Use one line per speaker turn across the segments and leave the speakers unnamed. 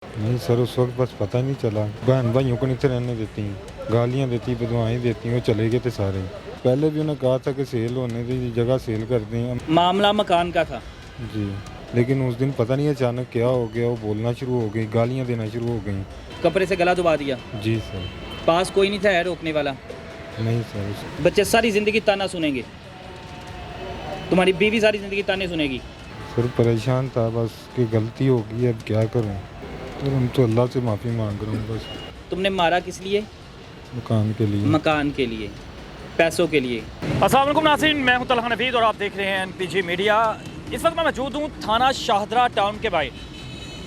नहीं सर, उस वक़्त बस पता नहीं चला। बहन भाइयों को नहीं रहने देती, गालियाँ देती, बदवाएँ देती, वो चले गए थे सारे। पहले भी उन्हें कहा था कि सेल होने दी, जगह सेल कर दें।
मामला मकान का था।
जी, लेकिन उस दिन पता नहीं अचानक क्या हो गया, वो बोलना शुरू हो गई, गालियाँ देना शुरू हो गई।
कपड़े से गला दबा दिया।
जी सर।
पास कोई नहीं था है रोकने वाला।
नहीं सर,
बच्चे सारी ज़िंदगी ताना सुनेंगे, तुम्हारी बीवी सारी ज़िंदगी ताने सुनेगी।
सर परेशान था बस कि गलती हो गई, अब क्या करूँ? तो हम तो अल्लाह से माफ़ी माँग रहा हूँ बस।
तुमने मारा किस लिए?
मकान के लिए।
मकान के लिए, पैसों के लिए।
अस्सलाम वालेकुम नाज़रीन, मैं हूं तलहा नवीद और आप देख रहे हैं एनपीजी मीडिया। इस वक्त मैं मौजूद हूं थाना शाहदरा टाउन के बाहर।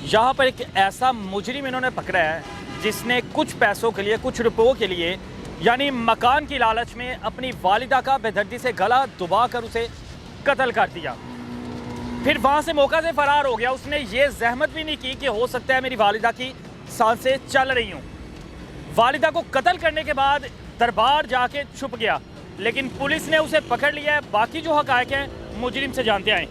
यहाँ पर एक ऐसा मुजरिम इन्होंने पकड़ा है जिसने कुछ पैसों के लिए, कुछ रुपयों के लिए, यानी मकान की लालच में अपनी वालिदा का बेदर्दी से गला दबा कर उसे कत्ल कर दिया। फिर वहाँ से मौका से फ़रार हो गया। उसने ये जहमत भी नहीं की कि हो सकता है मेरी वालिदा की सांसें चल रही हूँ। वालिदा को कत्ल करने के बाद दरबार जाके छुप गया, लेकिन पुलिस ने उसे पकड़ लिया है। बाकी जो हकायक हैं मुजरिम से जानते आए।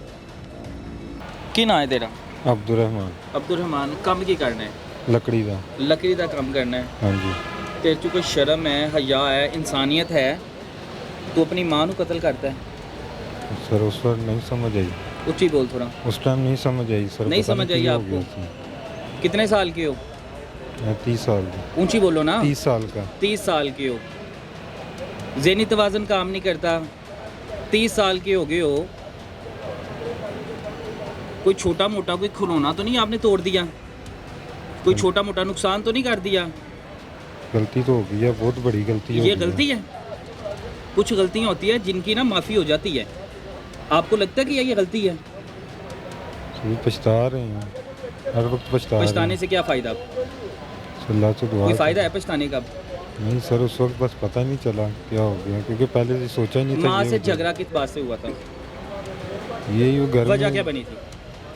की ना है तेरा?
अब्दुर्रहमान।
अब्दुर्रहमान, कम की करना है?
लकड़ी का।
लकड़ी का काम करना है।
हाँ जी।
तेरे च कोई शर्म है, हया है, इंसानियत है? तू अपनी माँ को कत्ल करता है?
सर उस वक्त नहीं समझ आई,
उच्ची बोल थोड़ा।
उस टाइम नहीं समझ आई सर।
नहीं
पता
समझ आई
क्या हो
आपको?
गया था।
कितने साल के हो?
मैं 30 साल का।
ऊंची बोलो ना।
30 साल का।
30 साल के हो। ज़हनी तवाज़न काम नहीं करता। 30 साल के हो गए हो। कोई छोटा मोटा कोई खिलौना तो नहीं आपने तोड़ दिया? कोई छोटा मोटा नुकसान तो नहीं कर दिया?
गलती तो हो गई है, बहुत बड़ी गलती हो
ये
गई
गलती है? कुछ गलतियाँ होती है जिनकी ना माफ़ी हो जाती है। आपको लगता है कि ये गलती है?
सभी पछता रहे हैं, हर वक्त पछता रहे
पछताने
हैं।
से क्या फ़ायदा?
अल्लाह से दुआ
कोई
है।
फ़ायदा है पछताने का?
नहीं सर, उस वक्त बस पता नहीं चला क्या हो गया, क्योंकि पहले से सोचा ही नहीं था।
माँ
ये
से
हो गया।
झगड़ा किस बात से हुआ था?
यही वो घर
वजह
में
क्या बनी थी?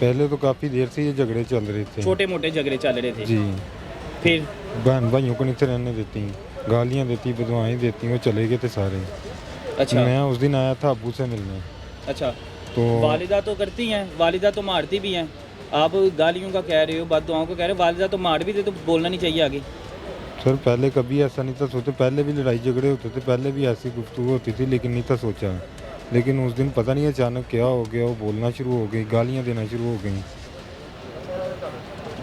पहले तो काफ़ी देर से ये झगड़े चल रहे थे।
छोटे मोटे झगड़े चल रहे थे।
जी।
फिर
बहन भाइयों को नहीं रहने देती, गालियाँ देती, बदवाएँ देती, वो चले गए थे सारे।
अच्छा
मैं उस दिन आया था अब्बू से मिलने।
अच्छा।
तो
वालिदा तो करती हैं, वालिदा तो मारती भी हैं। आप गालियों का कह रहे हो, बददुआओं का कह रहे हो, वालिदा तो मार भी दे तो बोलना नहीं चाहिए आगे।
सर पहले कभी ऐसा नहीं था सोचा, पहले भी लड़ाई झगड़े होते थे, पहले भी ऐसी गुफ्तगू होती थी, लेकिन नहीं था सोचा। लेकिन उस दिन पता नहीं अचानक क्या हो गया, वो बोलना शुरू हो गई, गालियाँ देना शुरू हो गई।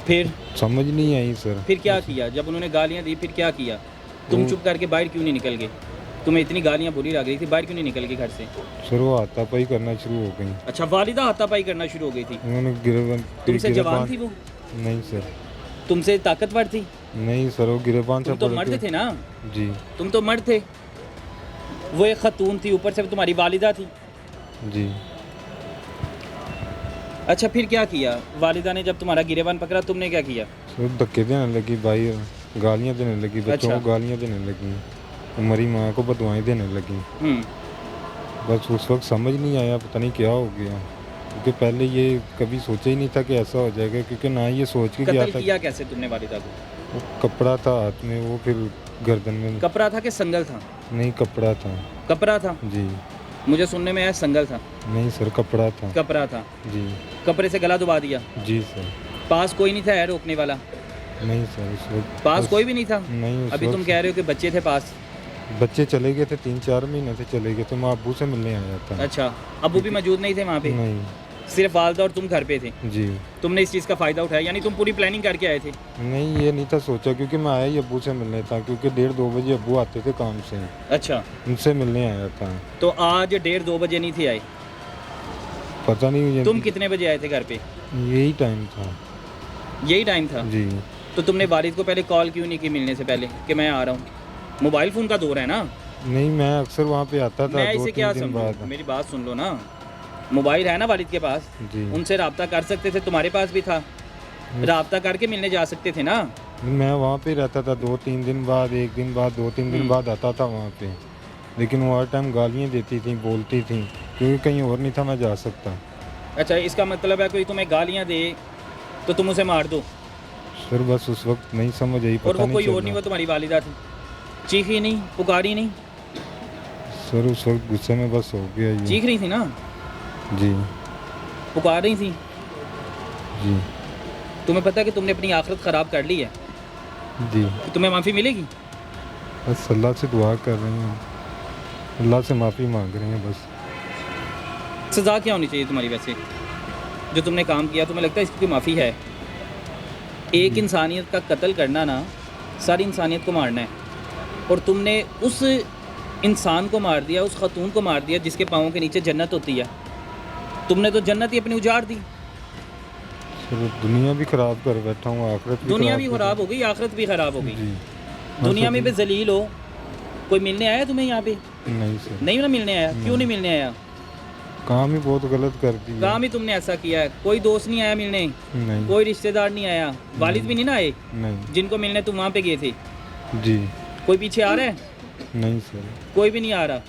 फिर
समझ नहीं आई सर।
फिर क्या किया जब उन्होंने गालियाँ दी? फिर क्या किया? तुम
वो-
चुप करके बाहर क्यों नहीं निकल गए? तुम्हें इतनी गालियाँ बुरी लग रही थी, बाहर क्यों नहीं निकल गए घर से?
सर वो हाथापाई करना शुरू हो गई।
अच्छा, वालिदा हाथापाई करना शुरू हो गई थी।
उन्होंने गिरबान।
तुमसे जवान थी वो?
नहीं सर।
तुमसे ताकतवर थी?
नहीं सर, वो गिरबान से
तुम तो
पड़
मर्द
के।
थे ना?
जी।
तुम तो मर्द थे। वो एक खतून थी, ऊपर से तुम्हारी वालिदा थी।
जी।
अच्छा, फिर क्या किया? वालिदा ने जब तुम्हारा गिरेबान पकड़ा, तुमने क्या किया?
सर धक्के देने लगी भाई, गालियाँ देने लगी, बच्चों
अच्छा।
को गालियाँ देने लगी, मरी माँ को बदवाएँ देने लगी। बस उस वक्त समझ नहीं आया, पता नहीं क्या हो गया, क्योंकि पहले ये कभी सोचा ही नहीं था कि ऐसा हो जाएगा, क्योंकि ना ये सोच के गया
कत्ल
था।
किया कैसे तुमने वालिदा को?
वो कपड़ा था हाथ में, वो फिर गर्दन में।
कपड़ा था कि संगल था?
नहीं कपड़ा था।
कपड़ा था?
जी।
मुझे सुनने में आया संगल था।
नहीं सर, कपड़ा था।
कपड़ा था।
जी।
कपड़े से गला दबा दिया?
जी सर।
पास कोई नहीं था है रोकने वाला?
नहीं सर, उस वक्त
पास कोई भी नहीं था?
नहीं। उस
अभी तुम
वक्त
कह रहे हो कि बच्चे थे पास।
बच्चे चले गए थे, 3-4 महीने से चले गए थे, मैं अब्बू से मिलने आया था।
अच्छा, अबू भी मौजूद नहीं थे वहाँ पे?
नहीं।
सिर्फ वालिदा और तुम घर पे थे?
जी।
तुमने इस चीज़ का फ़ायदा उठाया, यानी तुम पूरी प्लानिंग करके आए थे?
नहीं ये नहीं था सोचा, क्योंकि मैं आया ही अब्बू से मिलने था, क्योंकि 1:30-2 बजे अब्बू आते थे काम से,
अच्छा,
उनसे मिलने आया था।
तो आज 1:30-2 बजे नहीं थे आए?
पता नहीं ये
तुम कितने बजे आए थे घर पे?
यही टाइम था।
यही टाइम था?
जी।
तो तुमने वालिद को पहले कॉल क्यों नहीं की मिलने से पहले कि मैं आ रहा हूँ? मोबाइल फ़ोन का दौर है ना?
नहीं मैं अक्सर वहाँ पे आता था,
मैं इसे
2-3
क्या
दिन
समझूं?
बाद।
मेरी बात सुन लो ना। मोबाइल है ना वालिद के पास?
जी।
उनसे रब्ता कर सकते थे, तुम्हारे पास भी था, रब्ता करके मिलने जा सकते थे ना?
मैं वहाँ पे रहता था, 2-3 दिन बाद, 1 दिन बाद, 2-3 दिन बाद आता था वहाँ पे, लेकिन वो हर टाइम गालियाँ देती थी, बोलती थी, क्योंकि कहीं और नहीं था मैं जा सकता।
अच्छा, इसका मतलब है कोई तुम्हें गालियाँ दे तो तुम उसे मार दो?
सर बस उस वक्त नहीं समझ आई,
और
पता
वो
नहीं
कोई और
चला।
नहीं, वो तुम्हारी वालिदा थी? चीखी नहीं, पुकारी नहीं?
सर उस वक्त गुस्से में बस हो गया ये।
चीख रही थी ना?
जी।
पुकार रही थी?
जी।
तुम्हें पता है कि तुमने अपनी आखिरत ख़राब कर ली है,
जी
तो तुम्हें माफ़ी मिलेगी?
बस अल्लाह से दुआ कर रहे हैं, अल्लाह से माफ़ी मांग रहे हैं बस।
सज़ा क्या होनी चाहिए तुम्हारी वैसे, जो तुमने काम किया तुम्हें लगता है इसकी कोई माफ़ी है? एक इंसानियत का कत्ल करना ना, सारी इंसानियत को मारना है, और तुमने उस इंसान को मार दिया, उस खातून को मार दिया जिसके पाँवों के नीचे जन्नत होती है। तुमने तो जन्नत ही अपनी उजाड़ दी।
चलो दुनिया भी ख़राब कर बैठा हूँ, आखिरत भी
दुनिया भी
कर-
ख़राब हो गई, आखिरत भी ख़राब हो गई।
जी
दुनिया में भी जलील हो। कोई मिलने आया तुम्हें यहाँ पे?
नहीं सर,
नहीं ना मिलने आया। क्यों नहीं मिलने आया?
काम ही बहुत गलत कर दिया।
काम ही तुमने ऐसा किया है। कोई दोस्त नहीं आया मिलने,
नहीं
कोई रिश्तेदार नहीं आया, वालिद भी नहीं ना आए
नहीं
जिनको मिलने तुम वहाँ पे गए थे।
जी
कोई पीछे आ रहा है?
नहीं सर,
कोई भी नहीं आ रहा।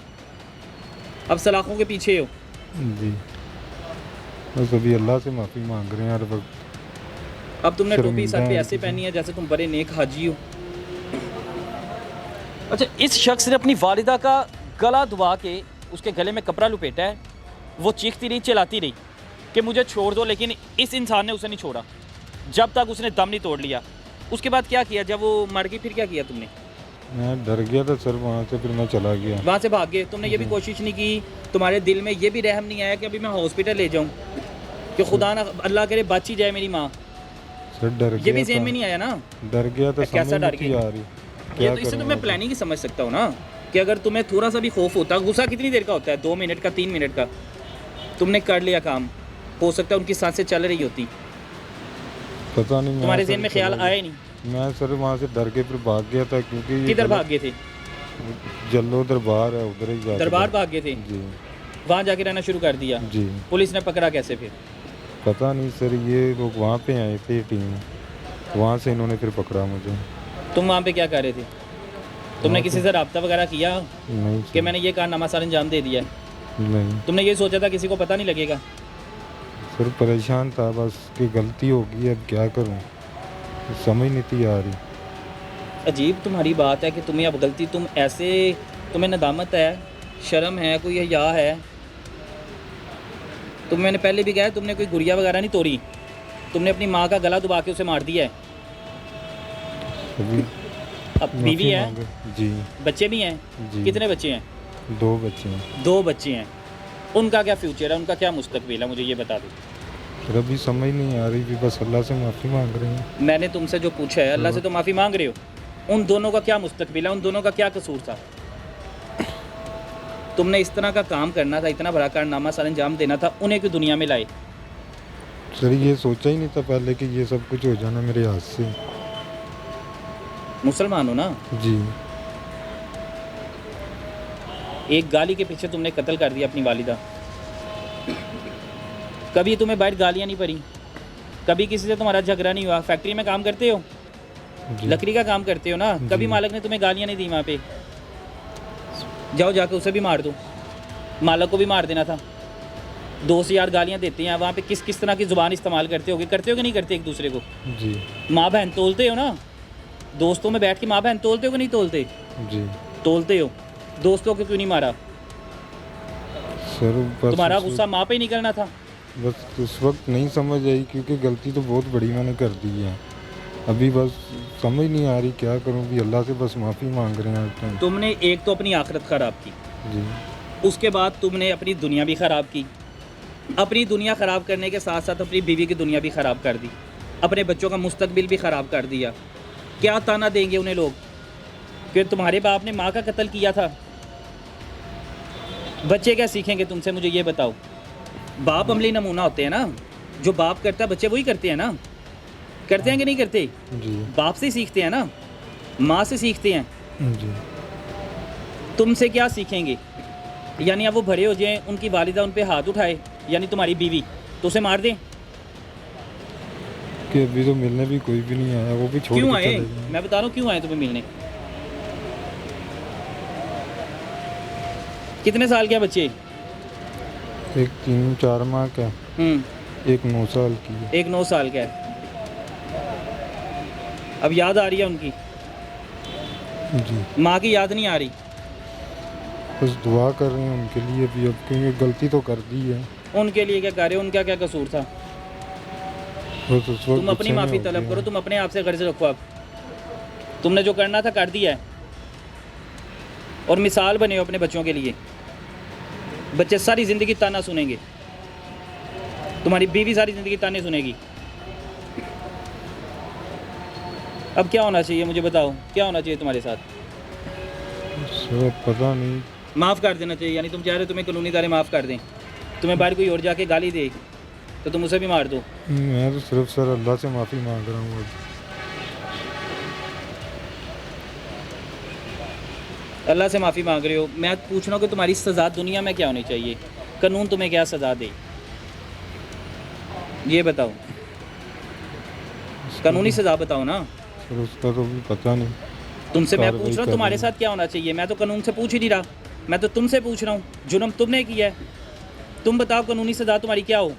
अब सलाखों के पीछे हो।
जी बस अभी अल्लाह से माफ़ी मांग रहे हैं हर वक्त।
अब तुमने टोपी
शर्मिंदा
सर पे
है
ऐसे
किसी-
पहनी है जैसे तुम बड़े नेक हाजी हो।
अच्छा, इस शख्स ने अपनी वालिदा का गला दबा के उसके गले में कपड़ा लपेटा है। वो चीखती रही, चिल्लाती रही कि मुझे छोड़ दो, लेकिन इस इंसान ने उसे नहीं छोड़ा जब तक उसने दम नहीं तोड़ लिया। उसके बाद क्या किया? जब वो मर गई फिर क्या किया तुमने?
मैं डर गया था सर वहाँ से, फिर मैं चला गया।
वहाँ से भाग गए। तुमने ये भी कोशिश नहीं की, तुम्हारे दिल में ये भी रहम नहीं आया कि अभी मैं हॉस्पिटल ले जाऊँ, कि खुदा ना अल्लाह करे बच ही जाए मेरी माँ?
सर डर
ये
गया
भी ज़हन
था,
में नहीं आया ना?
डर गया था,
कैसा
समझ
डर
नहीं
गया?
आ रही
ये
क्या
तो इससे तो
करूँ
मैं
अब।
प्लानिंग ही समझ सकता हूँ ना, कि अगर तुम्हें थोड़ा सा भी खौफ होता। गुस्सा कितनी देर का होता है? 2 मिनट का, 3 मिनट का। तुमने कर लिया काम, हो सकता है उनकी सांसें चल रही होती,
पता नहीं मैं
तुम्हारे
सर
जहन में ख्याल
चला
आया ही नहीं।
गया। मैं सर वहाँ से डर के फिर भाग गया था, क्योंकि ये
किधर
गलत-
भाग गए थे?
जल्लो दरबार है, उधर ही जाके
दरबार भाग गए थे,
जी
वहाँ जाके रहना शुरू कर दिया।
जी
पुलिस ने पकड़ा कैसे फिर?
पता नहीं सर, ये लोग वहाँ पे आए थे टीम, वहाँ से इन्होंने फिर पकड़ा मुझे।
तुम वहाँ पे क्या कर रहे थे? तुमने किसी से रब्ता वगैरह किया
नहीं
कि
सर,
मैंने ये कारनामा सर अंजाम दे दिया है?
नहीं
तुमने ये सोचा था किसी को पता नहीं लगेगा?
सर, परेशान था बस कि गलती होगी, अब क्या करूँ, समझ नहीं थी आ रही।
अजीब तुम्हारी बात है कि तुम्हें अब गलती, तुम ऐसे, तुम्हें नदामत है, शर्म है, कोई हया है? तुम, मैंने पहले भी कहा है, तुमने कोई गुड़िया वगैरह नहीं तोड़ी, तुमने अपनी माँ का गला दबा के उसे मार दिया है।
अभी
अब
माफी
बीवी है,
मांगे। जी
बच्चे भी हैं।
जी
कितने बच्चे हैं?
2 बच्चे हैं।
2 बच्चे हैं। उनका क्या फ्यूचर है, उनका क्या मुस्तकबिल है, मुझे ये बता दो।
फिर अभी समझ नहीं आ रही, भी बस अल्लाह से माफ़ी मांग रहे हैं।
मैंने तुमसे जो पूछा है, अल्लाह से तो माफ़ी मांग रहे हो। उन दोनों का क्या मुस्तकबिल है, उन दोनों का क्या कसूर था? तुमने इस तरह का काम करना था, इतना बड़ा कारनामा सर अंजाम देना था, उन्हें क्यों दुनिया में लाए?
सर ये सोचा ही नहीं था पहले कि ये सब कुछ हो जाना मेरे हाथ से।
मुसलमान हो ना?
जी
एक गाली के पीछे तुमने कत्ल कर दिया अपनी वालिदा। कभी तुम्हें बाहर गालियाँ नहीं पड़ी? कभी किसी से तुम्हारा झगड़ा नहीं हुआ? फैक्ट्री में काम करते हो,
जी
लकड़ी का काम करते हो ना, कभी
जी।
मालिक ने तुम्हें गालियाँ नहीं दी वहाँ पे? जाओ जाके उसे भी मार दो, मालिक को भी मार देना था। दोस्त यार गालियाँ देते हैं वहाँ पे, किस किस तरह की ज़ुबान इस्तेमाल करते हो कि नहीं करते एक दूसरे को?
जी
माँ बहन तोलते हो ना, दोस्तों में बैठ के माँ बहन तोलते हो कि नहीं तोलते?
जी
तोलते हो। दोस्तों को क्यों नहीं मारा?
सर बस
तुम्हारा
उस-
गुस्सा माँ पे ही निकलना था।
बस उस वक्त नहीं समझ आई, क्योंकि गलती तो बहुत बड़ी मैंने कर दी है। अभी बस समझ नहीं आ रही क्या करूं, भी अल्लाह से बस माफ़ी मांग रहे हैं हर टाइम।
तुमने एक तो अपनी आखिरत ख़राब की,
जी
उसके बाद तुमने अपनी दुनिया भी ख़राब की। अपनी दुनिया ख़राब करने के साथ साथ अपनी बीवी की दुनिया भी ख़राब कर दी, अपने बच्चों का मुस्तकबिल भी ख़राब कर दिया। क्या ताना देंगे उन्हें लोग कि तुम्हारे बाप ने माँ का कत्ल किया था? बच्चे क्या सीखेंगे तुमसे, मुझे ये बताओ। बाप अमली नमूना होते हैं ना, जो बाप करता है बच्चे वही करते हैं ना। करते हैं कि नहीं करते?
जी
बाप से सीखते हैं ना, माँ से सीखते हैं।
जी
तुमसे क्या सीखेंगे? यानी अब वो बड़े हो जाएं, उनकी वालिदा उन पे हाथ उठाए, यानी तुम्हारी बीवी, तो उसे मार दें?
कि अभी तो मिलने भी कोई भी नहीं आया, वो भी छोड़
क्यों
के
आए?
चले गए।
मैं बता रहा हूँ क्यों आए तुम्हें मिलने। कितने साल के हैं बच्चे?
एक 3-4 माह का, एक 9 साल की है।
एक 9 साल का है। अब याद आ रही है उनकी?
जी
माँ की याद नहीं आ रही?
बस दुआ कर रहे हैं उनके लिए भी, अब क्योंकि गलती तो कर दी है।
उनके लिए क्या कर रहे हो? उनका क्या कसूर था?
बस उस वक्त
तुम अपनी
गुस्से में
माफ़ी
हो
तलब
गया।
करो, तुम अपने आप से कर्ज रखो। अब तुमने जो करना था कर दिया है, और मिसाल बने हो अपने बच्चों के लिए। बच्चे सारी ज़िंदगी ताना सुनेंगे, तुम्हारी बीवी सारी ज़िंदगी ताने सुनेगी। अब क्या होना चाहिए मुझे बताओ, क्या होना चाहिए तुम्हारे साथ?
सर पता नहीं।
माफ़ कर देना चाहिए, यानी तुम चाह रहे हो तुम्हें कानूनी इदारे माफ़ कर दें। तुम्हें बाहर कोई और जाके गाली दे तो तुम उसे भी मार दो।
मैं तो सिर्फ सर अल्लाह से माफ़ी मांग रहा हूँ।
अल्लाह से माफ़ी मांग रहे हो। मैं पूछ रहा हूँ कि तुम्हारी सज़ा दुनिया में क्या होनी चाहिए? कानून तुम्हें क्या सज़ा दे, ये बताओ। कानूनी सज़ा बताओ ना।
सर उसका तो भी पता नहीं।
तुमसे मैं
कार्रवाई
पूछ रहा हूँ
कर
तुम्हारे
रहे हैं।
साथ क्या होना चाहिए। मैं तो कानून से पूछ ही नहीं रहा, मैं तो तुमसे पूछ रहा हूँ। जुर्म तुमने किया है, तुम बताओ कानूनी सज़ा तुम्हारी क्या हो।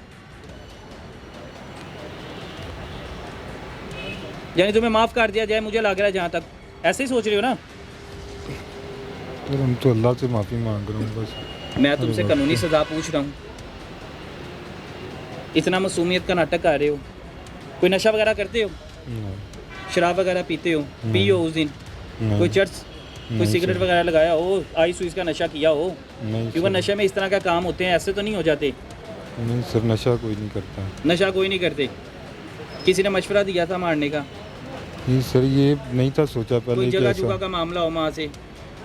यानी तुम्हें माफ़ कर दिया जाए, मुझे लग रहा है जहाँ तक ऐसे ही सोच रहे हो ना।
सर हम तो अल्लाह से माफ़ी मांग रहा हूँ बस।
मैं तुमसे कानूनी सज़ा पूछ रहा हूँ। इतना मासूमियत का नाटक कर रहे हो। कोई नशा वगैरह करते हो?
नहीं,
शराब वगैरह पीते हो? पी हो उस दिन?
नहीं,
कोई चर्च, कोई
नहीं
सिगरेट
सर।
वगैरह लगाया हो, आइस उइस का नशा किया हो?
नहीं
क्योंकि
सर।
नशे में इस तरह का काम होते हैं, ऐसे तो नहीं हो जाते।
नहीं सर नशा कोई नहीं करता।
नशा कोई नहीं करते। किसी ने मशवरा दिया था मारने का?
नहीं सर ये नहीं था सोचा
कोई
पहले कि
जगह
ऐसा।
जुगा का मामला हो वहाँ से?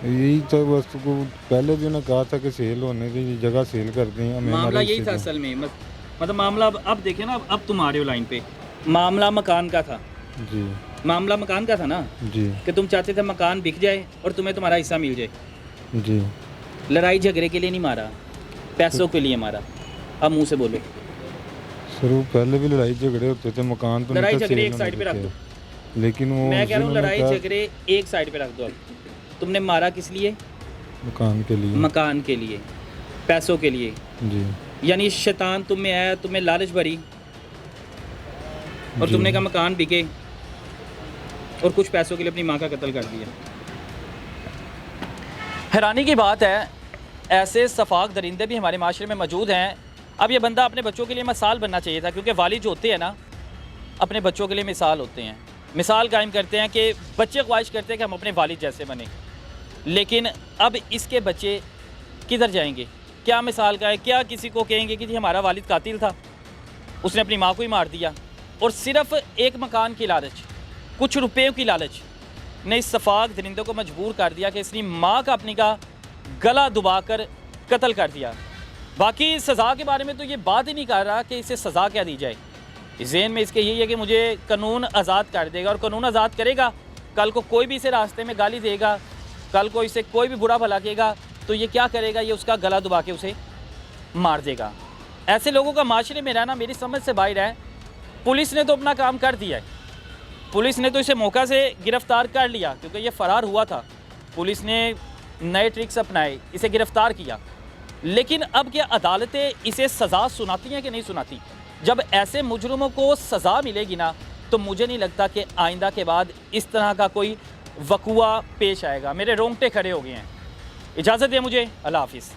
यही तो बस को पहले भी उन्होंने कहा था कि सेल होने की जगह सेल कर दें हमें
मामला
हमारे
यही
हिस्से
था
दें।
असल में। मतलब मामला अब देखिए ना, अब तुम आ रहे हो लाइन पे। मामला मकान का था,
जी
मामला मकान का था ना,
जी
कि तुम चाहते थे मकान बिक जाए और तुम्हें तुम्हारा हिस्सा मिल जाए।
जी।
लड़ाई झगड़े के लिए नहीं मारा, पैसों के लिए मारा। अब मुंह से बोलो।
सर वो पहले भी लड़ाई झगड़े होते थे, मकान तो
लड़ाई
नहीं था
झगड़े
सेल
एक
होने
साइड पे
के
रख
थे।
दो।
लेकिन वो
मैं
उस
कह रहा
दिन
हूँ
उन्होंने
लड़ाई
कहा
झगड़े एक साइड पे रख दो। अब तुमने मारा किस लिए?
मकान के लिए।
मकान के लिए, पैसों के लिए।
जी
यानी शैतान तुम में आया, तुम्हें लालच भरी और
जी।
तुमने कहा मकान बिके और कुछ पैसों के लिए अपनी माँ का कत्ल कर दिया।
हैरानी की बात है, ऐसे सफाक दरिंदे भी हमारे माशरे में मौजूद हैं। अब ये बंदा अपने बच्चों के लिए मिसाल बनना चाहिए था, क्योंकि वालिद जो होते हैं ना, अपने बच्चों के लिए मिसाल होते हैं। मिसाल कायम करते हैं कि बच्चे ख्वाहिश करते हैं कि हम अपने वालिद जैसे बने। लेकिन अब इसके बच्चे किधर जाएंगे? क्या मिसाल का है? क्या किसी को कहेंगे कि जी हमारा वालिद कातिल था, उसने अपनी माँ को ही मार दिया? और सिर्फ एक मकान की लालच, कुछ रुपयों की लालच ने इस सफाक दरिंदे को मजबूर कर दिया कि इसने माँ का अपनी का गला दबाकर कत्ल कर दिया। बाकी सज़ा के बारे में तो ये बात ही नहीं कर रहा कि इसे सज़ा क्या दी जाए। ज़हन में इसके यही है कि मुझे कानून आज़ाद कर देगा, और कानून आज़ाद करेगा। कल को कोई भी इसे रास्ते में गाली देगा, कल को इसे कोई भी बुरा भला कहेगा, तो ये क्या करेगा? ये उसका गला दबा के उसे मार देगा। ऐसे लोगों का माशरे में रहना मेरी समझ से बाहर है। पुलिस ने तो अपना काम कर दिया है, पुलिस ने तो इसे मौका से गिरफ़्तार कर लिया, क्योंकि ये फ़रार हुआ था। पुलिस ने नए ट्रिक्स अपनाए, इसे गिरफ़्तार किया। लेकिन अब क्या अदालतें इसे सज़ा सुनाती हैं कि नहीं सुनाती? जब ऐसे मुजरिमों को सज़ा मिलेगी ना, तो मुझे नहीं लगता कि आइंदा के बाद इस तरह का कोई वक़ुआ पेश आएगा। मेरे रोंगटे खड़े हो गए हैं। इजाज़त दें मुझे, अल्लाह हाफ़िज़।